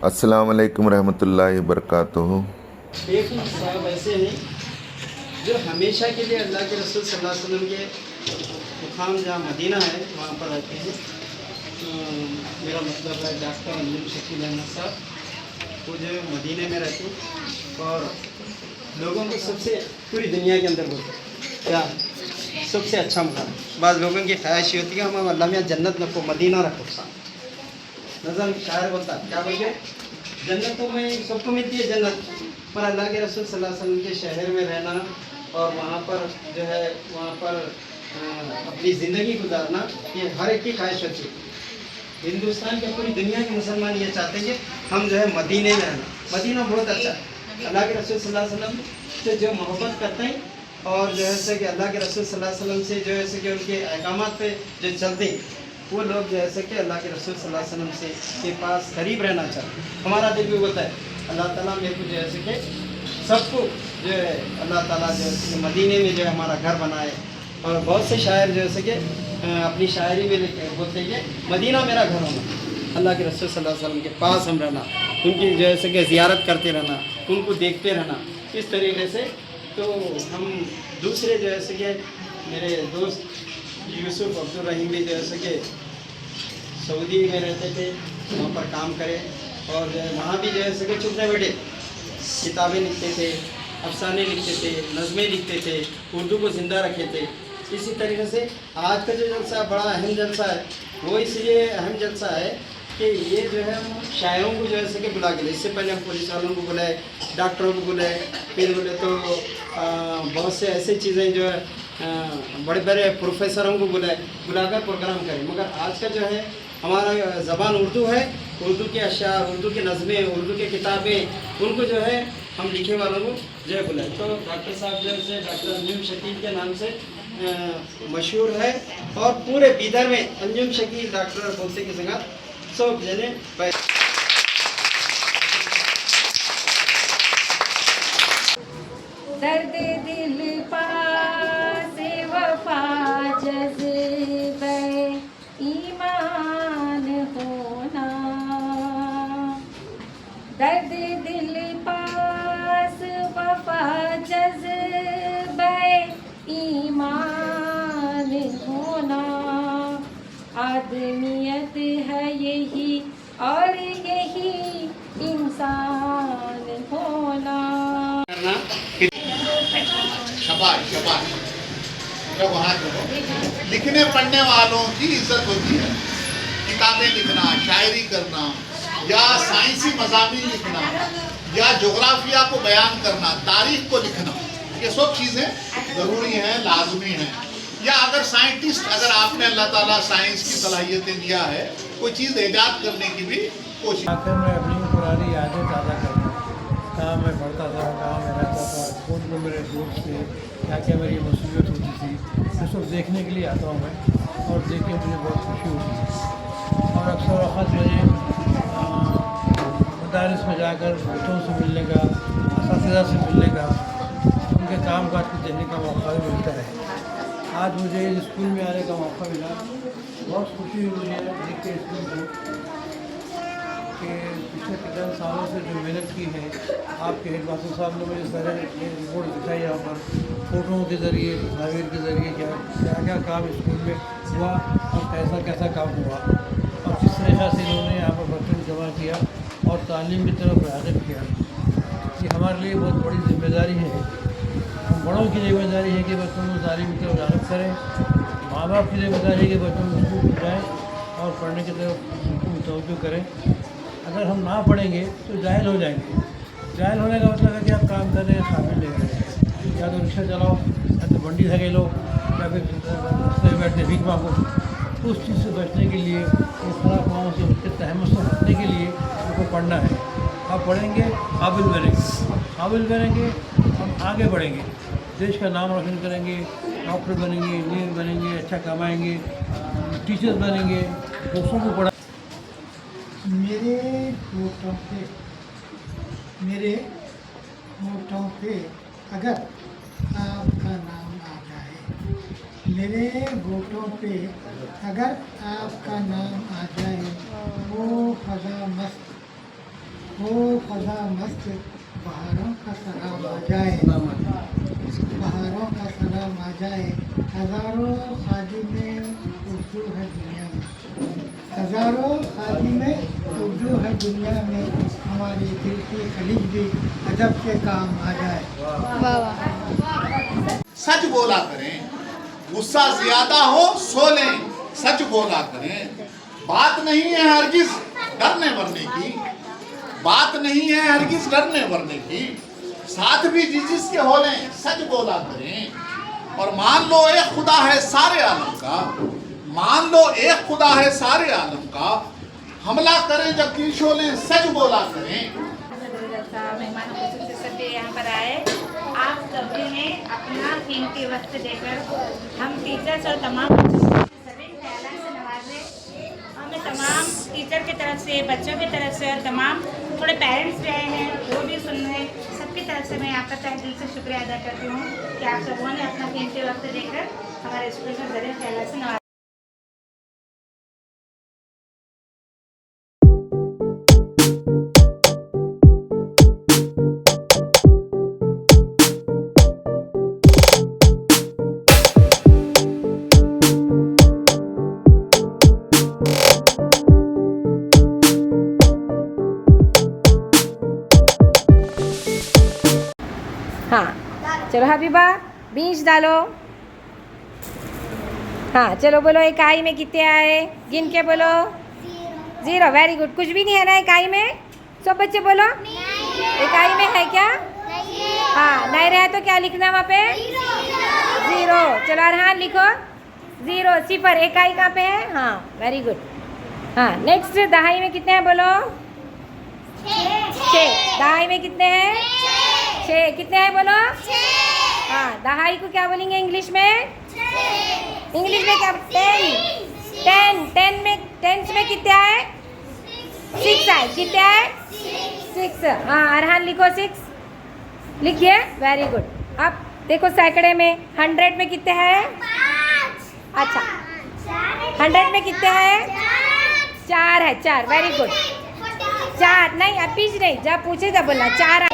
अस्सलाम वालेकुम रहमतुल्लाहि वबरकातुहू। एक साहब ऐसे हैं जो हमेशा के लिए अल्लाह के रसूल सल्लल्लाहु अलैहि वसल्लम के मुकाम जहाँ मदीना है वहाँ पर रहते हैं। मेरा मतलब है डॉक्टर अंजुम शकील अहमद साहब, वो जो मदीने में रहते हैं और लोगों को सबसे पूरी दुनिया के अंदर बोलते हैं क्या सबसे अच्छा मुकाम। बाद लोगों की ख्वाहिश होती है हम अल्लाह में जन्नत रखो, मदीना रखो। साहब नज़म शायर बोलता क्या बोलिए, जन्नत तो मैं सबको मिलती है जन्नत, पर अल्लाह के रसूल सल्लल्लाहु अलैहि वसल्लम के शहर में रहना और वहाँ पर जो है वहाँ पर अपनी ज़िंदगी गुजारना ये हर एक की ख्वाहिश होती है। हिंदुस्तान के पूरी दुनिया के मुसलमान ये चाहते हैं कि हम जो है मदीने में रहना। मदीना बहुत अच्छा है। अल्लाह के रसूल सल्लल्लाहु अलैहि वसल्लम से जो मोहब्बत करते हैं और जो है से कि अल्लाह के रसूल सल्लल्लाहु अलैहि वसल्लम से जो है से कि उनके अहकामात पे जो चलते हैं वो लोग जो है कि अल्लाह के रसूल सल्लल्लाहु अलैहि वसल्लम से के पास करीब रहना चाहते हैं। हमारा दिल भी होता है अल्लाह ताला मेरे को जो है कि सबको जो है अल्लाह ताला जो है कि मदीने में जो है हमारा घर बनाए। और बहुत से शायर जो है कि अपनी शायरी में बोलते हैं कि मदीना मेरा घर होना, अल्लाह के रसूल सल्लल्लाहु अलैहि वसल्लम के पास हम रहना, उनकी जो है कि ज़ियारत करते रहना, उनको देखते रहना। इस तरीके से तो हम दूसरे जो है कि मेरे दोस्त यूसुफ अब्दुल रहीम भी जो है कि सऊदी में रहते थे, वहाँ पर काम करे और जो है वहाँ भी जो है कि चुप न बैठे, किताबें लिखते थे, अफसाने लिखते थे, नज़में लिखते थे, उर्दू को ज़िंदा रखे थे। इसी तरीके से आज का जो जलसा बड़ा अहम जलसा है वो इसलिए अहम जलसा है कि ये जो है हम शायरों को जो है कि बुला के, इससे पहले हम पुलिस वालों को बुलाए, डॉक्टरों को बुलाए, फिर बोले तो बहुत से ऐसी चीज़ें जो है बड़े बड़े प्रोफेसरों को बुलाकर प्रोग्राम करें। मगर आज का जो है हमारा ज़बान उर्दू है, उर्दू के अशार, उर्दू के नज़में, उर्दू के किताबें, उनको जो है हम लिखे वालों को जो है बुलाए। तो डॉक्टर साहब जो है डॉक्टर अंजुम शकील के नाम से मशहूर है और पूरे बीदर में अंजुम शकील डॉक्टर बोलते की जगह सब जने दर्द दिल पास वफा जज़्बे ईमान होना, दर्द दिल पास वफा जज़्बे ईमान होना, आदमियत है यही और यही इंसान होना। शाबाश शाबाश। जब वहाँ लिखने पढ़ने वालों की इज्जत होती है। किताबें लिखना, शायरी करना या साइंसी मज़ामीन लिखना या जोग्राफिया को बयान करना, तारीख को लिखना, ये सब चीज़ें ज़रूरी हैं, लाजमी हैं। या अगर साइंटिस्ट, अगर आपने अल्लाह ताला साइंस की सलाहियतें दिया है, कोई चीज़ ईजाद करने की भी कोशिश। आखिर में अपनी पुरानी यादें ताज़ा करना, कहाँ मैं पढ़ता था, कहाँ मैं रहता था, कौन को मेरे दोस्त थे, क्या क्या मेरी मसूलियत होती थी, ये सब देखने के लिए आता हूँ मैं और देख के मुझे बहुत खुशी होती है। और अक्सर वक़्त मुझे मदारिस में जाकर बच्चों से मिलने का, असातिज़ा से मिलने का, उनके काम काज को देखने का मौका भी मिलता है। आज मुझे इस स्कूल में आने का मौका मिला, बहुत खुशी हुई मुझे देख के स्कूल को कि पिछले 50 सालों से जो मेहनत की है आपके हेडमास्टर साहब ने मुझे सारे रिपोर्ट दिखाई यहाँ पर, फ़ोटों के ज़रिए, तस्वीर के ज़रिए क्या क्या काम स्कूल में हुआ और कैसा कैसा काम हुआ और किस तरह से इन्होंने यहाँ पर बच्चों को जमा किया और तालीम की तरफ राग़िब किया। ये हमारे लिए बहुत बड़ी जिम्मेदारी है। हम बड़ों की जिम्मेदारी है कि बच्चों को तालीम की तरफ राग़िब करें, माँ बाप की जिम्मेदारी है कि बच्चों को स्कूल जाएँ और पढ़ने की तरफ उनको तवज्जो करें। अगर हम ना पढ़ेंगे तो जाहिल हो जाएंगे। जाहिल होने का मतलब है कि आप काम करने के काबिल नहीं रहेंगे। या तो रिक्शा चलाओ, या तो बंडी धके लो, या फिर रास्ते में बैठते भीख मांगो। उस चीज़ से बचने के लिए, इस खराब कामों से, उसके तहमत से बचने के लिए उनको पढ़ना है। आप पढ़ेंगे, काबिल बनेंगे, काबिल बनेंगे, हम आगे बढ़ेंगे, देश का नाम रोशन करेंगे, डॉक्टर बनेंगे, इंजीनियर बनेंगे, अच्छा कमाएँगे, टीचर बनेंगे, दोस्तों को पढ़ा। मेरे होठों पे अगर आपका नाम आ जाए, मेरे होठों पे अगर आपका नाम आ जाए, वो फ़ज़ा मस्त वो फजा मस्त पहाड़ों का सलाम आ जाए, पहाड़ों का सलाम आ जाए। हज़ारों खादिम उर्दू है दुनिया में, हज़ारों खादिम उर्दू है दुनिया में, हमारे दिल की खलीज भी अदब के काम आ जाए। सच बोला करें, गुस्सा ज्यादा हो सो लें, सच बोला करें। बात नहीं है हरगिज डरने वरने की, बात नहीं है हरगिज डरने वरने की, साथ भी जिसके हो लें सच बोला करें। और मान लो एक खुदा है सारे आलम का, मान लो एक खुदा है सारे आलम का, हमला करें जब की शोलें सच बोला करें। मेहमानों को से सभी यहाँ पर आए, आप सभी ने अपना कीमती वक्त देकर हम टीचर्स और तमाम सभी ख्यालात से नवाजे। हमें तमाम टीचर की तरफ से, बच्चों की तरफ से और तमाम थोड़े पेरेंट्स भी आए हैं वो भी सुन रहे हैं, सबकी तरफ से मैं आपका तहे दिल से शुक्रिया अदा करती हूँ कि आप सबों ने अपना कीमती वक्त देकर हमारे स्कूल में ज़रिए ख्यालात से नवाजा। हाँ चलो हबीबा बीज डालो। हाँ चलो बोलो इकाई में कितने आए, गिन के बोलो। 0। Very good. कुछ भी नहीं है ना इकाई में, सब बच्चे बोलो। इकाई में है क्या? हाँ नहीं रहे तो क्या लिखना वहाँ पे? 0। चलो अरहान लिखो 0 0। इकाई कहाँ पे है? हाँ वेरी गुड। हाँ नेक्स्ट दहाई में कितने हैं बोलो? 6। दहाई में कितने हैं? 6। कितने हैं बोलो? हाँ दहाई को क्या बोलेंगे इंग्लिश में? इंग्लिश में क्या? 10 में 10 में कितने आए? 6 आए। कितने आए? 6। हाँ अरहान लिखो 6 लिखिए। Very good. अब देखो सैकड़े में 100 में कितने हैं? अच्छा 100 में कितने हैं? 4 है। 4 वेरी गुड। 4 नहीं अब पीछे नहीं, जब पूछे जब बोलना 4 आए।